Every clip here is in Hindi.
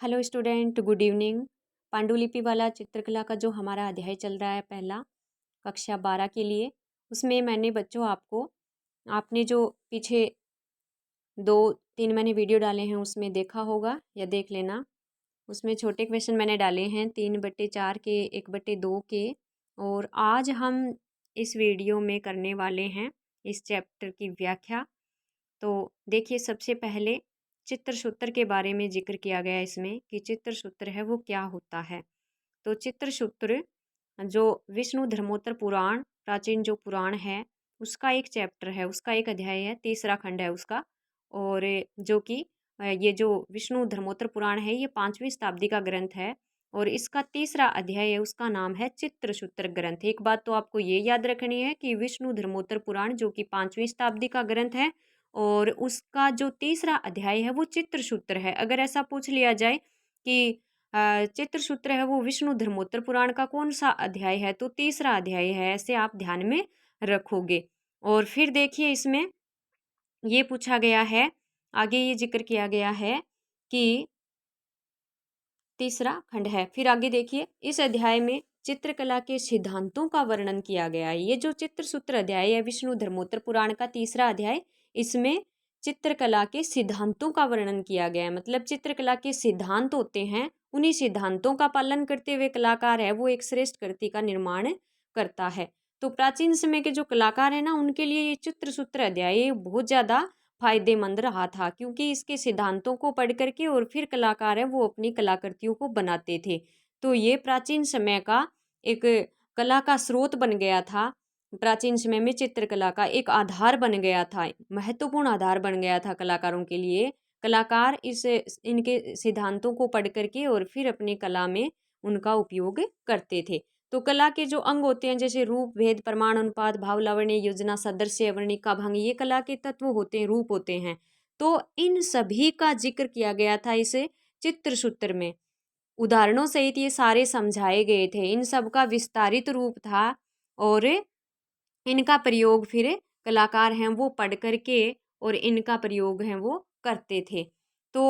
Hello student, good evening. पांडुलिपि वाला चित्रकला का जो हमारा अध्याय चल रहा है पहला, कक्षा 12 के लिए, उसमें मैंने बच्चों आपको आपने जो पीछे 2-3 मैंने वीडियो डाले हैं उसमें देखा होगा या देख लेना। उसमें छोटे क्वेश्चन मैंने डाले हैं 3/4 के, 1/2 के। और आज हम इस वीडियो में करने वाले हैं इस चैप्टर की व्याख्या। तो देखिए, सबसे पहले चित्र सूत्र के बारे में जिक्र किया गया है इसमें कि चित्र सूत्र है वो क्या होता है। तो चित्र सूत्र जो विष्णु धर्मोत्तर पुराण, प्राचीन जो पुराण है उसका एक चैप्टर है, उसका एक अध्याय है, तीसरा खंड है उसका। और जो कि ये जो विष्णु धर्मोत्तर पुराण है ये 5वीं शताब्दी का ग्रंथ है। और इसका तीसरा अध्याय है, उसका नाम है चित्र सूत्र ग्रंथ। एक बात तो आपको ये याद रखनी है कि विष्णु धर्मोत्तर पुराण जो कि 5वीं शताब्दी का ग्रंथ है और उसका जो तीसरा अध्याय है वो चित्र सूत्र है। अगर ऐसा पूछ लिया जाए कि चित्र सूत्र है वो विष्णु धर्मोत्तर पुराण का कौन सा अध्याय है, तो तीसरा अध्याय है, ऐसे आप ध्यान में रखोगे। और फिर देखिए, इसमें ये पूछा गया है, आगे ये जिक्र किया गया है कि तीसरा खंड है। फिर आगे देखिए, इस अध्याय में चित्रकला के सिद्धांतों का वर्णन किया गया है। ये जो चित्र सूत्र अध्याय है विष्णु धर्मोत्तर पुराण का तीसरा अध्याय, इसमें चित्रकला के सिद्धांतों का वर्णन किया गया है। मतलब चित्रकला के सिद्धांत होते हैं, उन्हीं सिद्धांतों का पालन करते हुए कलाकार है वो एक श्रेष्ठ कृति का निर्माण करता है। तो प्राचीन समय के जो कलाकार है ना, उनके लिए ये चित्र सूत्र अध्याय बहुत ज़्यादा फायदेमंद रहा था, क्योंकि इसके सिद्धांतों को पढ़ करके और फिर कलाकार है वो अपनी कलाकृतियों को बनाते थे। तो ये प्राचीन समय का एक कला का स्रोत बन गया था। प्राचीन समय में चित्रकला का एक आधार बन गया था, महत्वपूर्ण आधार बन गया था कलाकारों के लिए। कलाकार इस इनके सिद्धांतों को पढ़ करके और फिर अपनी कला में उनका उपयोग करते थे। तो कला के जो अंग होते हैं जैसे रूप, भेद, प्रमाण, अनुपात, भाव, लावण्य, योजना, सदृश्य, वर्णिका, भंग, ये कला के तत्व होते हैं, रूप होते हैं। तो इन सभी का जिक्र किया गया था इस चित्र सूत्र में। उदाहरणों सहित ये सारे समझाए गए थे, इन सब का विस्तारित रूप था। और इनका प्रयोग फिर कलाकार हैं वो पढ़ करके और इनका प्रयोग है वो करते थे। तो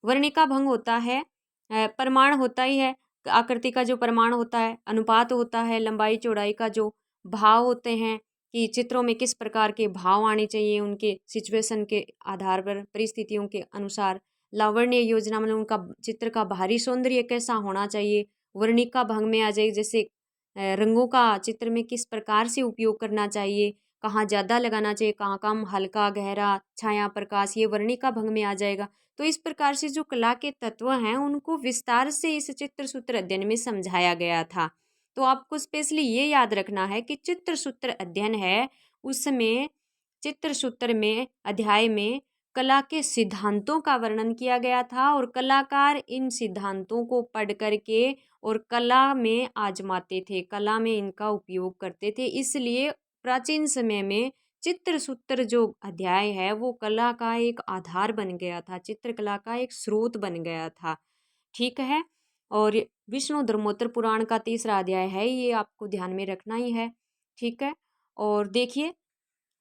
वर्णिका भंग होता है, प्रमाण होता ही है, आकृति का जो प्रमाण होता है, अनुपात होता है, लंबाई चौड़ाई का जो भाव होते हैं कि चित्रों में किस प्रकार के भाव आने चाहिए उनके सिचुएशन के आधार पर, परिस्थितियों के अनुसार। लावण्य योजना मतलब उनका चित्र का बाहरी सौंदर्य कैसा होना चाहिए। वर्णिका भंग में आ जाए जैसे रंगों का चित्र में किस प्रकार से उपयोग करना चाहिए, कहाँ ज़्यादा लगाना चाहिए, कहाँ कम, हल्का, गहरा, छाया, प्रकाश, ये वर्णिका भंग में आ जाएगा। तो इस प्रकार से जो कला के तत्व हैं उनको विस्तार से इस चित्र सूत्र अध्ययन में समझाया गया था। तो आपको स्पेशली ये याद रखना है कि चित्र सूत्र अध्ययन है उसमें चित्र सूत्र में अध्याय में कला के सिद्धांतों का वर्णन किया गया था और कलाकार इन सिद्धांतों को पढ़ करके और कला में आजमाते थे, कला में इनका उपयोग करते थे। इसलिए प्राचीन समय में चित्र सूत्र जो अध्याय है वो कला का एक आधार बन गया था, चित्रकला का एक स्रोत बन गया था। ठीक है। और विष्णु धर्मोत्तर पुराण का तीसरा अध्याय है, ये आपको ध्यान में रखना ही है। ठीक है। और देखिए,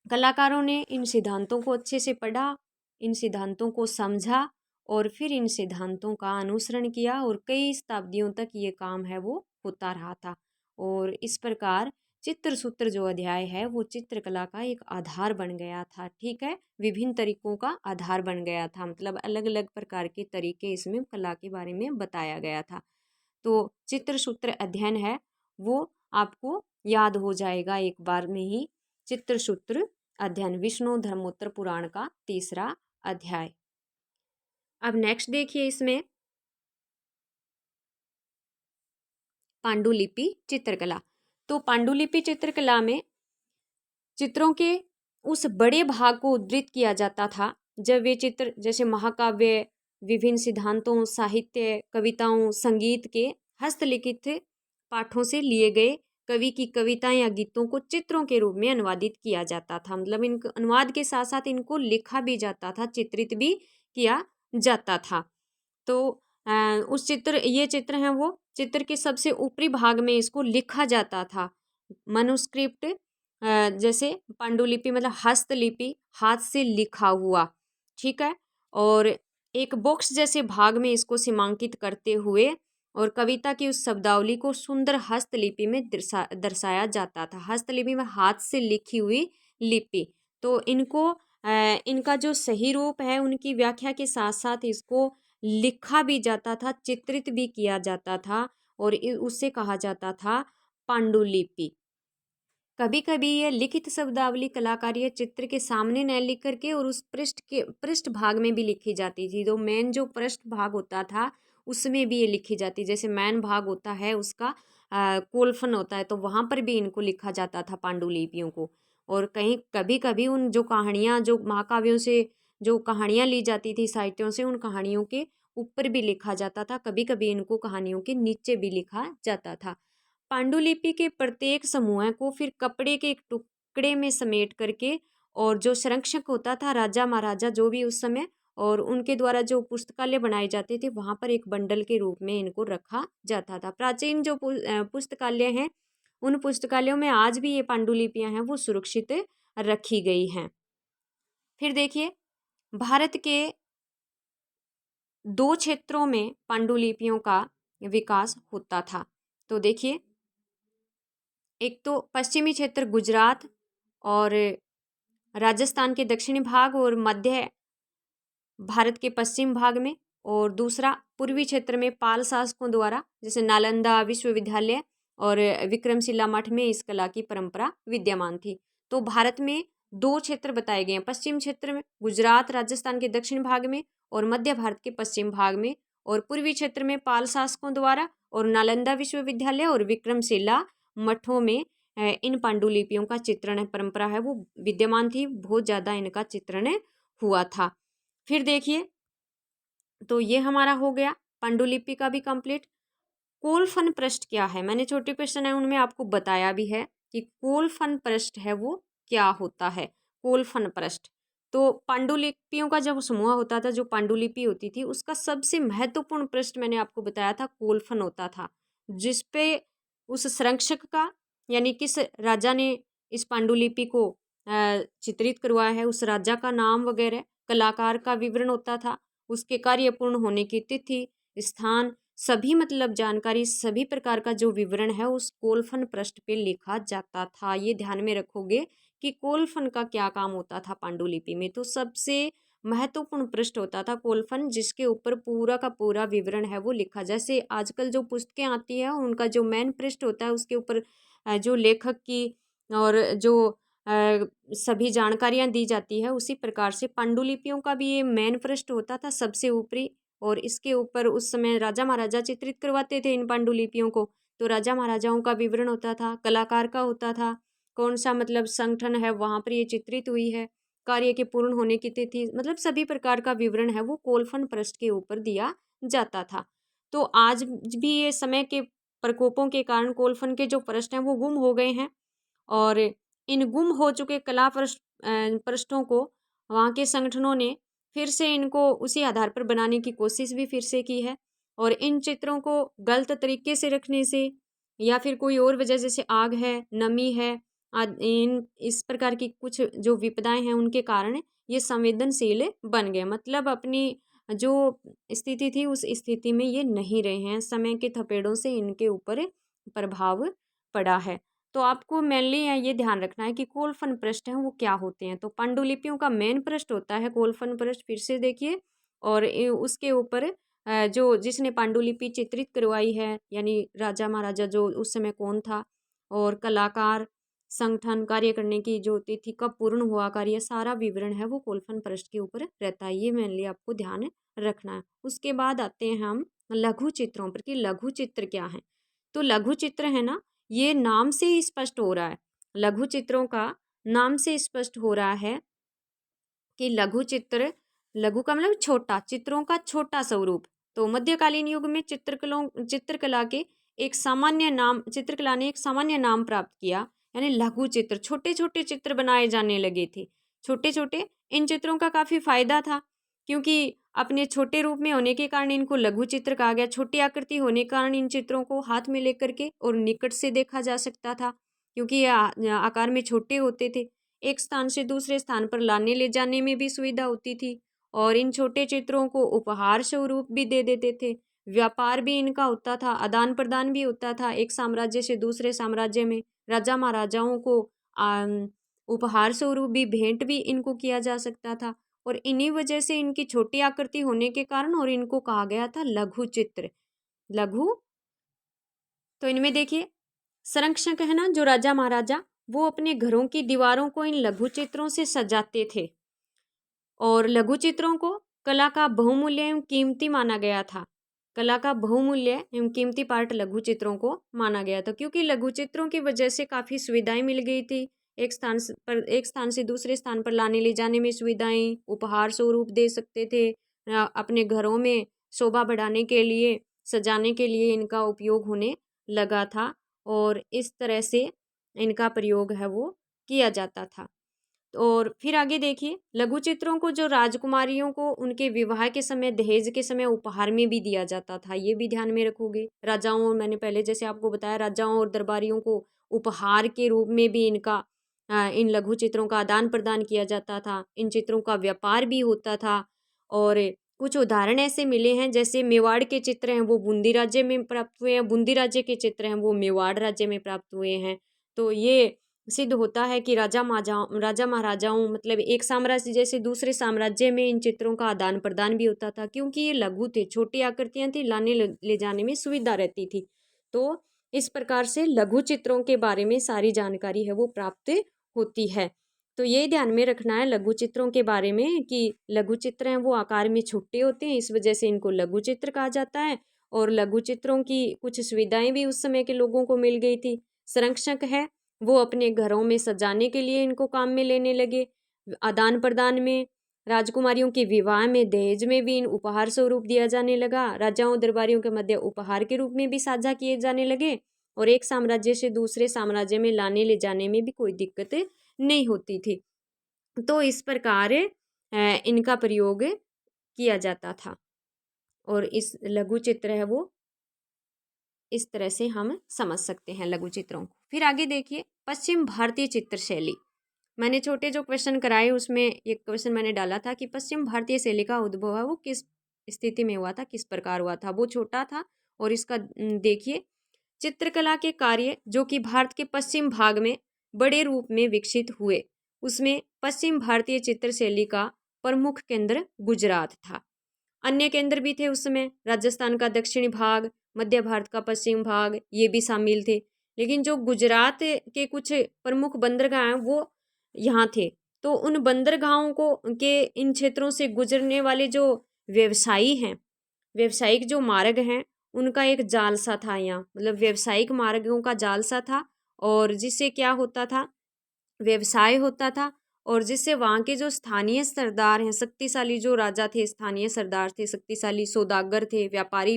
कलाकारों ने इन सिद्धांतों को अच्छे से पढ़ा, इन सिद्धांतों को समझा और फिर इन सिद्धांतों का अनुसरण किया और कई शताब्दियों तक ये काम है वो होता रहा था। और इस प्रकार चित्र सूत्र जो अध्याय है वो चित्रकला का एक आधार बन गया था। ठीक है, विभिन्न तरीकों का आधार बन गया था, मतलब अलग अलग प्रकार के तरीके इसमें कला के बारे में बताया गया था। तो चित्र सूत्र अध्ययन है वो आपको याद हो जाएगा एक बार में ही। चित्र सूत्र अध्ययन विष्णु धर्मोत्तर पुराण का तीसरा अध्याय। अब नेक्स्ट देखिए, इसमें पांडुलिपि चित्रकला। तो पांडुलिपि चित्रकला में चित्रों के उस बड़े भाग को उद्धृत किया जाता था जब वे चित्र जैसे महाकाव्य, विभिन्न सिद्धांतों, साहित्य, कविताओं, संगीत के हस्तलिखित पाठों से लिए गए कवि की कविताएं या गीतों को चित्रों के रूप में अनुवादित किया जाता था। मतलब इन अनुवाद के साथ साथ इनको लिखा भी जाता था, चित्रित भी किया जाता था। तो उस चित्र ये चित्र हैं वो चित्र के सबसे ऊपरी भाग में इसको लिखा जाता था। मनुस्क्रिप्ट जैसे पांडुलिपि मतलब हस्तलिपि, हाथ से लिखा हुआ। ठीक है। और एक बॉक्स जैसे भाग में इसको सीमांकित करते हुए और कविता की उस शब्दावली को सुंदर हस्तलिपि में दर्शाया जाता था। हस्तलिपि में हाथ से लिखी हुई लिपि। तो इनका जो सही रूप है उनकी व्याख्या के साथ साथ इसको लिखा भी जाता था, चित्रित भी किया जाता था और उससे कहा जाता था पांडुलिपि। कभी कभी ये लिखित शब्दावली कलाकारी या चित्र के सामने न लिख करके और उस पृष्ठ भाग में भी लिखी जाती थी। तो मेन जो पृष्ठ भाग होता था उसमें भी ये लिखी जाती, जैसे मेन भाग होता है उसका कोलफन होता है, तो वहाँ पर भी इनको लिखा जाता था पांडुलिपियों को। और कहीं कभी कभी उन जो कहानियाँ, जो महाकाव्यों से जो कहानियाँ ली जाती थी साहित्यों से, उन कहानियों के ऊपर भी लिखा जाता था, कभी कभी इनको कहानियों के नीचे भी लिखा जाता था। पांडुलिपि के प्रत्येक समूह को फिर कपड़े के एक टुकड़े में समेट करके और जो संरक्षक होता था, राजा महाराजा जो भी उस समय, और उनके द्वारा जो पुस्तकालय बनाए जाते थे वहाँ पर एक बंडल के रूप में इनको रखा जाता था। प्राचीन जो पुस्तकालय हैं उन पुस्तकालयों में आज भी ये पांडुलिपियाँ हैं वो सुरक्षित रखी गई हैं। फिर देखिए, भारत के दो क्षेत्रों में पांडुलिपियों का विकास होता था। तो देखिए, एक तो पश्चिमी क्षेत्र गुजरात और राजस्थान के दक्षिणी भाग और मध्य भारत के पश्चिम भाग में, और दूसरा पूर्वी क्षेत्र में पाल शासकों द्वारा, जैसे नालंदा विश्वविद्यालय और विक्रमशिला मठ में इस कला की परंपरा विद्यमान थी। तो भारत में दो क्षेत्र बताए गए हैं, पश्चिम क्षेत्र में गुजरात राजस्थान के दक्षिण भाग में और मध्य भारत के पश्चिम भाग में, और पूर्वी क्षेत्र में पाल शासकों द्वारा और नालंदा विश्वविद्यालय और विक्रमशिला मठों में इन पांडुलिपियों का चित्रण परंपरा है वो विद्यमान थी। बहुत ज़्यादा इनका चित्रण हुआ था। फिर देखिए, तो ये हमारा हो गया पांडुलिपि का भी कंप्लीट। कोलफन पृष्ठ क्या है, मैंने छोटे क्वेश्चन है उनमें आपको बताया भी है कि कोलफन पृष्ठ है वो क्या होता है। कोलफन पृष्ठ तो पांडुलिपियों का जब समूह होता था, जो पांडुलिपि होती थी, उसका सबसे महत्वपूर्ण पृष्ठ मैंने आपको बताया था कोलफन होता था, जिसपे उस संरक्षक का, यानी किस राजा ने इस पांडुलिपि को चित्रित करवाया है, उस राजा का नाम वगैरह, कलाकार का विवरण होता था, उसके कार्य पूर्ण होने की तिथि, स्थान, सभी मतलब जानकारी, सभी प्रकार का जो विवरण है उस कोलफन पृष्ठ पे लिखा जाता था। ये ध्यान में रखोगे कि कोलफन का क्या काम होता था पांडुलिपि में। तो सबसे महत्वपूर्ण पृष्ठ होता था कोलफन, जिसके ऊपर पूरा का पूरा विवरण है वो लिखा। जैसे आजकल जो पुस्तकें आती है उनका जो मेन पृष्ठ होता है उसके ऊपर जो लेखक की और जो सभी जानकारियाँ दी जाती है, उसी प्रकार से पांडुलिपियों का भी ये मेन पृष्ठ होता था सबसे ऊपरी। और इसके ऊपर उस समय राजा महाराजा चित्रित करवाते थे इन पांडुलिपियों को, तो राजा महाराजाओं का विवरण होता था, कलाकार का होता था, कौन सा मतलब संगठन है वहाँ पर ये चित्रित हुई है, कार्य के पूर्ण होने की तिथि, मतलब सभी प्रकार का विवरण है वो कोलफन पृष्ठ के ऊपर दिया जाता था। तो आज भी ये समय के प्रकोपों के कारण कोलफन के जो पृष्ठ हैं वो गुम हो गए हैं, और इन गुम हो चुके कला पृष्ठों को वहाँ के संगठनों ने फिर से इनको उसी आधार पर बनाने की कोशिश भी फिर से की है। और इन चित्रों को गलत तरीके से रखने से या फिर कोई और वजह, जैसे आग है, नमी है, इन इस प्रकार की कुछ जो विपदाएं हैं उनके कारण ये संवेदनशील बन गए, मतलब अपनी जो स्थिति थी उस स्थिति में ये नहीं रहे हैं, समय के थपेड़ों से इनके ऊपर प्रभाव पड़ा है। तो आपको मेनली ये ध्यान रखना है कि कोलफन पृष्ठ हैं वो क्या होते हैं। तो पांडुलिपियों का मेन पृष्ठ होता है कोलफन पृष्ठ, फिर से देखिए, और उसके ऊपर जो जिसने पांडुलिपि चित्रित करवाई है, यानी राजा महाराजा जो उस समय कौन था, और कलाकार, संगठन, कार्य करने की जो तिथि, कब पूर्ण हुआ कार्य, सारा विवरण है वो कोलफन पृष्ठ के ऊपर रहता है। ये मेनली आपको ध्यान रखना है। उसके बाद आते हैं हम लघु चित्रों पर कि लघु चित्र क्या है। तो लघु चित्र है ना, ये नाम से ही स्पष्ट हो रहा है, लघु चित्रों का नाम से स्पष्ट हो रहा है कि लघु चित्र, लघु का मतलब छोटा, चित्रों का छोटा स्वरूप। तो मध्यकालीन युग में चित्रकला के एक सामान्य नाम, चित्रकला ने एक सामान्य नाम प्राप्त किया, यानी लघु चित्र। छोटे छोटे चित्र बनाए जाने लगे थे, छोटे छोटे। इन चित्रों का काफ़ी फायदा था, क्योंकि अपने छोटे रूप में होने के कारण इनको लघु चित्र कहा गया। छोटी आकृति होने के कारण इन चित्रों को हाथ में लेकर के और निकट से देखा जा सकता था, क्योंकि ये आकार में छोटे होते थे। एक स्थान से दूसरे स्थान पर लाने ले जाने में भी सुविधा होती थी, और इन छोटे चित्रों को उपहार स्वरूप भी दे देते थे। व्यापार भी इनका होता था, आदान प्रदान भी होता था एक साम्राज्य से दूसरे साम्राज्य में। राजा महाराजाओं को उपहार स्वरूप भी, भेंट भी इनको किया जा सकता था। और इन्हीं वजह से इनकी छोटी आकृति होने के कारण और इनको कहा गया था लघु चित्र। लघु, तो इनमें देखिए संरक्षक है ना जो राजा महाराजा, वो अपने घरों की दीवारों को इन लघु चित्रों से सजाते थे। और लघु चित्रों को कला का बहुमूल्य एवं कीमती माना गया था। कला का बहुमूल्य एवं कीमती पार्ट लघु चित्रों को माना गया था, क्योंकि लघु चित्रों की वजह से काफ़ी सुविधाएं मिल गई थी। एक स्थान से दूसरे स्थान पर लाने ले जाने में सुविधाएं, उपहार स्वरूप दे सकते थे, अपने घरों में शोभा बढ़ाने के लिए, सजाने के लिए इनका उपयोग होने लगा था। और इस तरह से इनका प्रयोग है वो किया जाता था। और फिर आगे देखिए, लघु चित्रों को जो राजकुमारियों को उनके विवाह के समय, दहेज के समय उपहार में भी दिया जाता था, ये भी ध्यान में रखोगे। राजाओं, मैंने पहले जैसे आपको बताया, राजाओं और दरबारियों को उपहार के रूप में भी इन लघु चित्रों का आदान प्रदान किया जाता था। इन चित्रों का व्यापार भी होता था। और कुछ उदाहरण ऐसे मिले हैं, जैसे मेवाड़ के चित्र हैं वो बूंदी राज्य में प्राप्त हुए हैं, बूंदी राज्य के चित्र हैं वो मेवाड़ राज्य में प्राप्त हुए हैं। तो ये सिद्ध होता है कि राजा महाराजाओं, मतलब एक साम्राज्य जैसे दूसरे साम्राज्य में इन चित्रों का आदान प्रदान भी होता था, क्योंकि ये लघु थे, छोटी आकृतियां थी, लाने ले जाने में सुविधा रहती थी। तो इस प्रकार से लघु चित्रों के बारे में सारी जानकारी है वो प्राप्त होती है। तो ये ध्यान में रखना है लघु चित्रों के बारे में कि लघु चित्र हैं वो आकार में छोटे होते हैं, इस वजह से इनको लघु चित्र कहा जाता है। और लघु चित्रों की कुछ सुविधाएं भी उस समय के लोगों को मिल गई थी। संरक्षक है वो अपने घरों में सजाने के लिए इनको काम में लेने लगे। आदान प्रदान में, राजकुमारियों के विवाह में, दहेज में भी इन उपहार स्वरूप दिया जाने लगा। राजाओं दरबारियों के मध्य उपहार के रूप में भी साझा किए जाने लगे। और एक साम्राज्य से दूसरे साम्राज्य में लाने ले जाने में भी कोई दिक्कत नहीं होती थी। तो इस प्रकार इनका प्रयोग किया जाता था। और इस लघु चित्र है वो इस तरह से हम समझ सकते हैं लघु चित्रों को। फिर आगे देखिए, पश्चिम भारतीय चित्र शैली। मैंने छोटे जो क्वेश्चन कराए उसमें एक क्वेश्चन मैंने डाला था कि पश्चिम भारतीय शैली का उद्भव है वो किस स्थिति में हुआ था, किस प्रकार हुआ था। वो छोटा था। और इसका देखिए, चित्रकला के कार्य जो कि भारत के पश्चिम भाग में बड़े रूप में विकसित हुए, उसमें पश्चिम भारतीय चित्र शैली का प्रमुख केंद्र गुजरात था। अन्य केंद्र भी थे उस समय, राजस्थान का दक्षिणी भाग, मध्य भारत का पश्चिम भाग, ये भी शामिल थे। लेकिन जो गुजरात के कुछ प्रमुख बंदरगाह हैं वो यहाँ थे। तो उन बंदरगाहों को के इन क्षेत्रों से गुजरने वाले जो व्यवसायी हैं, व्यवसायिक जो मार्ग हैं, उनका एक जाल सा था यहाँ, मतलब व्यवसायिक मार्गों का जाल सा था। और जिससे क्या होता था, व्यवसाय होता था। और जिससे वहाँ के जो स्थानीय सरदार हैं, शक्तिशाली जो राजा थे, स्थानीय सरदार थे, शक्तिशाली सौदागर थे, व्यापारी,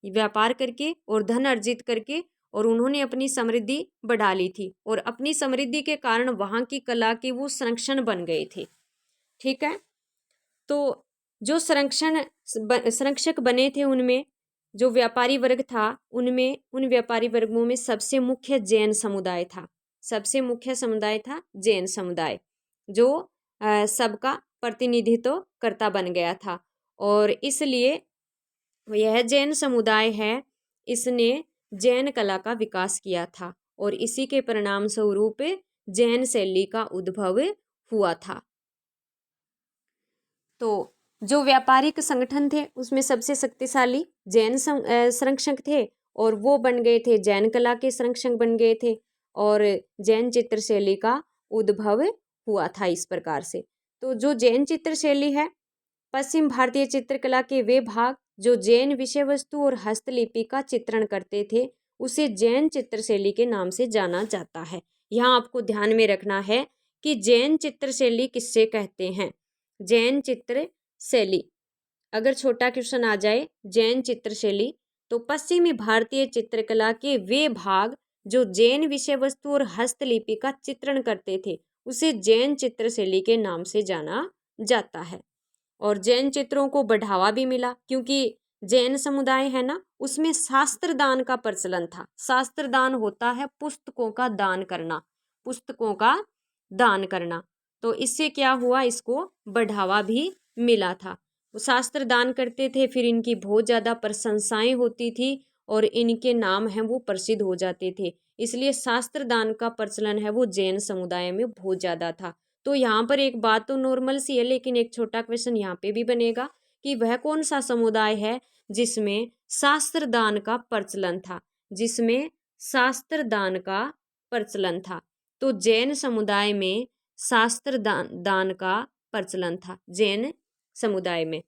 व्यापार करके और धन अर्जित करके और उन्होंने अपनी समृद्धि बढ़ा ली थी। और अपनी समृद्धि के कारण वहाँ की कला के वो संरक्षण बन गए थे। ठीक है। तो जो संरक्षक बने थे, उनमें जो व्यापारी वर्ग था, उनमें उन व्यापारी वर्गों में सबसे मुख्य जैन समुदाय था। सबसे मुख्य समुदाय था जैन समुदाय, जो सबका प्रतिनिधित्व करता बन गया था। और इसलिए यह जैन समुदाय है, इसने जैन कला का विकास किया था। और इसी के परिणाम स्वरूप जैन शैली का उद्भव हुआ था। तो जो व्यापारिक संगठन थे उसमें सबसे शक्तिशाली जैन संरक्षक थे, और वो बन गए थे, जैन कला के संरक्षक बन गए थे। और जैन चित्र शैली का उद्भव हुआ था इस प्रकार से। तो जो जैन चित्र शैली है, पश्चिम भारतीय चित्रकला के वे भाग जो जैन विषय वस्तु और हस्तलिपि का चित्रण करते थे, उसे जैन चित्र शैली के नाम से जाना जाता है। यहाँ आपको ध्यान में रखना है कि जैन चित्र शैली किससे कहते हैं। जैन चित्र शैली, अगर छोटा क्वेश्चन आ जाए जैन चित्र शैली, तो पश्चिमी भारतीय चित्रकला के वे भाग जो जैन विषय वस्तु और हस्तलिपि का चित्रण करते थे, उसे जैन चित्र शैली के नाम से जाना जाता है। और जैन चित्रों को बढ़ावा भी मिला, क्योंकि जैन समुदाय है ना, उसमें शास्त्र दान का प्रचलन था। शास्त्र दान होता है पुस्तकों का दान करना, पुस्तकों का दान करना। तो इससे क्या हुआ, इसको बढ़ावा भी मिला था। वो शास्त्र दान करते थे, फिर इनकी बहुत ज़्यादा प्रशंसाएं होती थी और इनके नाम हैं वो प्रसिद्ध हो जाते थे। इसलिए शास्त्र दान का प्रचलन है वो जैन समुदाय में बहुत ज़्यादा था। तो यहाँ पर एक बात तो नॉर्मल सी है, लेकिन एक छोटा क्वेश्चन यहाँ पे भी बनेगा कि वह कौन सा समुदाय है जिसमें शास्त्र दान का प्रचलन था, जिसमें शास्त्र दान का प्रचलन था। तो जैन समुदाय में शास्त्र दान का प्रचलन था। जैन समुदाय में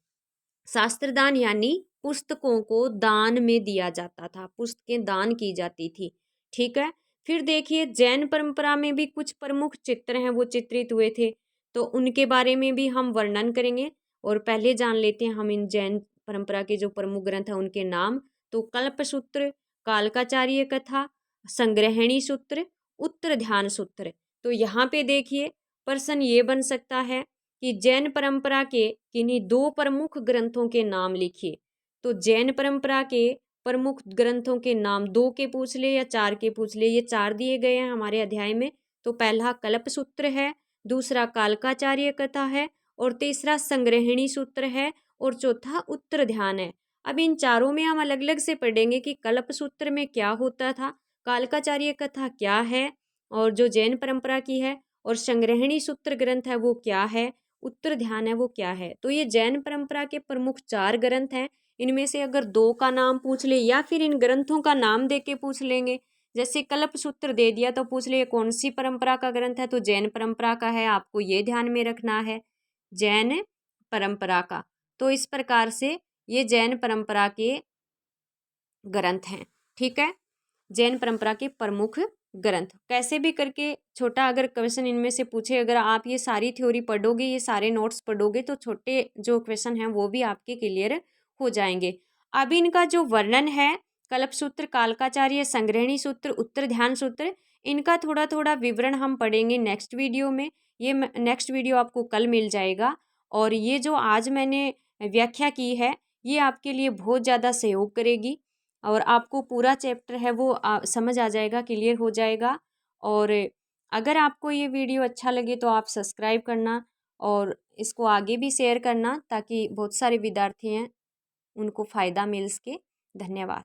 शास्त्र दान यानी पुस्तकों को दान में दिया जाता था, पुस्तकें दान की जाती थी। ठीक है। फिर देखिए जैन परंपरा में भी कुछ प्रमुख चित्र हैं वो चित्रित हुए थे, तो उनके बारे में भी हम वर्णन करेंगे। और पहले जान लेते हैं हम इन जैन परंपरा के जो प्रमुख ग्रंथ हैं उनके नाम। तो कल्पसूत्र, कालकाचार्य कथा, संग्रहणी सूत्र, उत्तर ध्यान सूत्र। तो यहाँ पे देखिए प्रश्न ये बन सकता है कि जैन परंपरा के किन्हीं दो प्रमुख ग्रंथों के नाम लिखिए। तो जैन परंपरा के प्रमुख ग्रंथों के नाम दो के पूछ ले या चार के पूछ ले, ये चार दिए गए हैं हमारे अध्याय में। तो पहला कल्पसूत्र है, दूसरा कालकाचार्य कथा है, और तीसरा संग्रहणी सूत्र है, और चौथा उत्तर ध्यान है। अब इन चारों में हम अलग अलग से पढ़ेंगे कि कल्पसूत्र में क्या होता था, कालकाचार्य कथा क्या है और जो जैन परंपरा की है, और संग्रहणी सूत्र ग्रंथ है वो क्या है, उत्तर ध्यान है वो क्या है। तो ये जैन परंपरा के प्रमुख चार ग्रंथ हैं। इनमें से अगर दो का नाम पूछ ले या फिर इन ग्रंथों का नाम दे के पूछ लेंगे, जैसे कल्प सूत्र दे दिया तो पूछ ले कौन सी परंपरा का ग्रंथ है, तो जैन परंपरा का है, आपको ये ध्यान में रखना है, जैन परंपरा का। तो इस प्रकार से ये जैन परंपरा के ग्रंथ हैं। ठीक है, जैन परंपरा के प्रमुख ग्रंथ। कैसे भी करके छोटा अगर क्वेश्चन इनमें से पूछे, अगर आप ये सारी थ्योरी पढ़ोगे, ये सारे नोट्स पढ़ोगे, तो छोटे जो क्वेश्चन हैं वो भी आपके क्लियर हो जाएंगे। अब इनका जो वर्णन है, कल्प सूत्र, कालकाचार्य, संग्रहणी सूत्र, उत्तर ध्यान सूत्र, इनका थोड़ा थोड़ा विवरण हम पढ़ेंगे नेक्स्ट वीडियो में। ये नेक्स्ट वीडियो आपको कल मिल जाएगा। और ये जो आज मैंने व्याख्या की है ये आपके लिए बहुत ज़्यादा सहयोग करेगी और आपको पूरा चैप्टर है वो समझ आ जाएगा, क्लियर हो जाएगा। और अगर आपको ये वीडियो अच्छा लगे तो आप सब्सक्राइब करना और इसको आगे भी शेयर करना ताकि बहुत सारे विद्यार्थी हैं उनको फ़ायदा मिल सके। धन्यवाद।